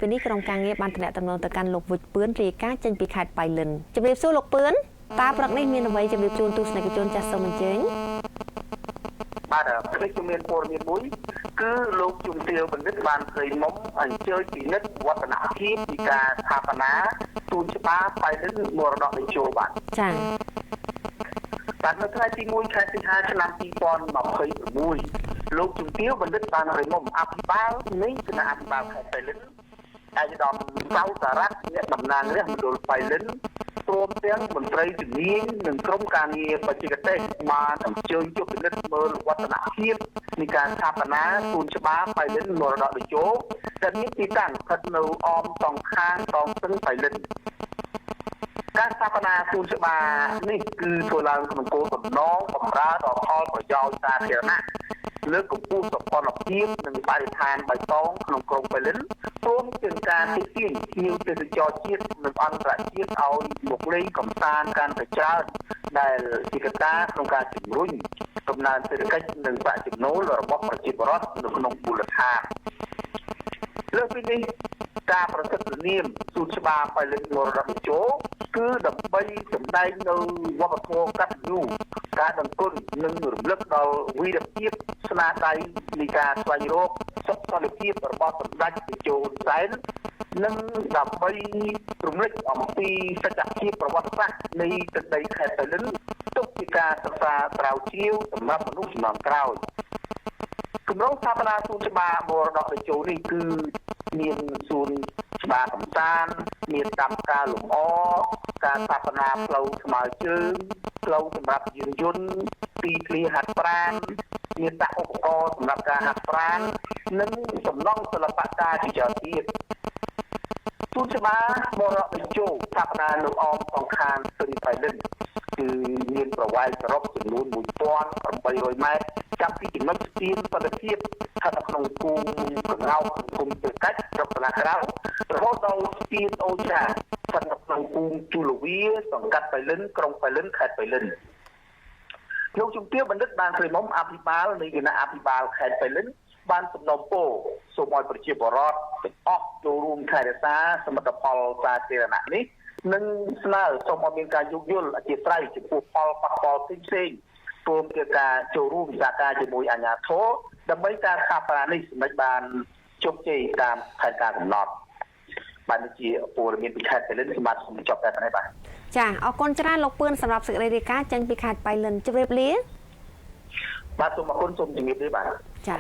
ពេលនេះក្រុមការងារបានតំណែងទៅកាន់លោកវិជ្ជពឿនរាយការណ៍ចេញពីខេត្តបៃលិនជំរាបសួរលោកពឿនតើព្រឹកនេះមានអ្វីជំរាបជូនទស្សនិកជនចាស់សូមអញ្ជើញបាទខ្ញុំជំរាបព័ត៌មានមួយគឺលោកជំទាវបណ្ឌិតបានព្រៃមុំអញ្ជើញពិនិត្យវឌ្ឍនភាពពីការស្ថាបនាទូនច្បារបៃលិនមរតកតេជោបាទចា៎បាទនៅថ្ងៃទី1ខែសីហាឆ្នាំ2026លោកជំទាវបណ្ឌិតបានព្រៃមុំអភិបាលនៃគណៈអភិបាលខេត្តបៃលិនអាយដាមសៅសារៈអ្នកតំណាងរាស្ត្រមណ្ឌលបៃលិនព្រមទាំងមន្ត្រីជំនាញនិងក្រុមការងារបច្ចេកទេសបានអញ្ជើញយកពិនិត្យមើលវឌ្ឍនភាពនៃការស្ថាបនាទូនច្បារបៃលិនមរតកតេជោដែលមានទីតាំងស្ថិតនៅអមសងខាងដងស្ទឹងបៃលិនការស្ថាបនាទូនច្បារនេះគឺធ្វើឡើងក្នុងគោលបំណងបម្រើដល់ផលប្រយោជន៍សាធារណៈលើកកម្ពស់សោភ័ណភាពនិងបរិស្ថានបៃតងក្នុងក្រុងបៃលិនព្រមទាំងការទាក់ទាញភ្ញៀវទេសចរជាតិនិងអន្តរជាតិឲ្យមកលេងកម្សាន្តកាន់តែច្រើនដែលជាកត្តាក្នុងការជំរុញកំណើនសេដ្ឋកិច្ចនិងប្រាក់ចំណូលរបស់ប្រជាពលរដ្ឋនៅក្នុងមូលដ្ឋានលើសពីនេះការប្រសិទ្ធនាមទូនច្បារបៃលិនមរតកតេជោគឺដើម្បីសម្ដែងនៅវប្បធម៌កតញ្ញូការដឹងគុណនិងរំលឹកដល់វីរភាពស្នាដៃនៃការស្វែងរកសុខសន្តិភាពរបស់សម្ដេចតេជោហ៊ុនសែននិងដើម្បីរំលឹកអំពីសច្ចភាពប្រវត្តិសាស្ត្រនៃទឹកដីខេត្តបៃលិនទុកជាការសិក្សាស្រាវជ្រាវសម្រាប់មនុស្សជំនាន់ក្រោយគម្រោងស្ថាបនាសួនច្បារមរតកតេជោនេះគឺមានសួនច្បារកំសាន្តមានកម្មការលម្អការស្ថាបនាផ្លូវថ្មើរជើងផ្លូវសម្រាប់យានយន្តទីធ្លាហាត់ប្រាណមានដាក់ឧបករណ៍សម្រាប់ការហាត់ប្រាណនិងសំណង់សិល្បៈការជាច្រើនទៀតសួនច្បារមរតកតេជោស្ថាបនានៅអមសងខាងស្ទឹងបៃលិនគឺមានប្រវែងសរុបចំនួន1800ម៉ែត្រចាប់ពីចំណុចស្ពានសន្តិភាពស្ថិតនៅក្នុងភូមិកងោកភូមិទឹកកាច់ស្រុកបណ្ណាក្រៅរហូតដល់ស្ពានអូចាស្ថិតនៅក្នុងភូមិជូលវាសង្កាត់បៃលិនក្រុងបៃលិនខេត្តបៃលិនលោកជំទាវបណ្ឌិតបានព្រមអភិបាលនៃគណៈអភិបាលខេត្តបៃលិនបានសំណូមពរសូមឲ្យប្រជាពលរដ្ឋទាំងអស់ចូលរួមថែរក្សាសមិទ្ធផលសាធារណៈនេះនិងស្នើសូមឲ្យមានការយោគយល់អធិស្ឋានចំពោះផលប៉ះពាល់ផ្សេងៗព្រមទាំងការចូលរួមសហការជាមួយអាជ្ញាធរដើម្បីការស្ថាបនានេះសម្ដេចបានជោគជ័យតាមផែនការកំណត់បានជាព័ត៌មានពីខេត្តបៃលិនសម្រាប់សូមបញ្ចប់តែប៉ុណ្ណេះបាទចាអរគុណច្រើនលោកពឿនសម្រាប់សេចក្តីរាយការណ៍ចេញពីខេត្តបៃលិនជម្រាបលាបាទសូមអរគុណសូមជំរាបលាបាទចា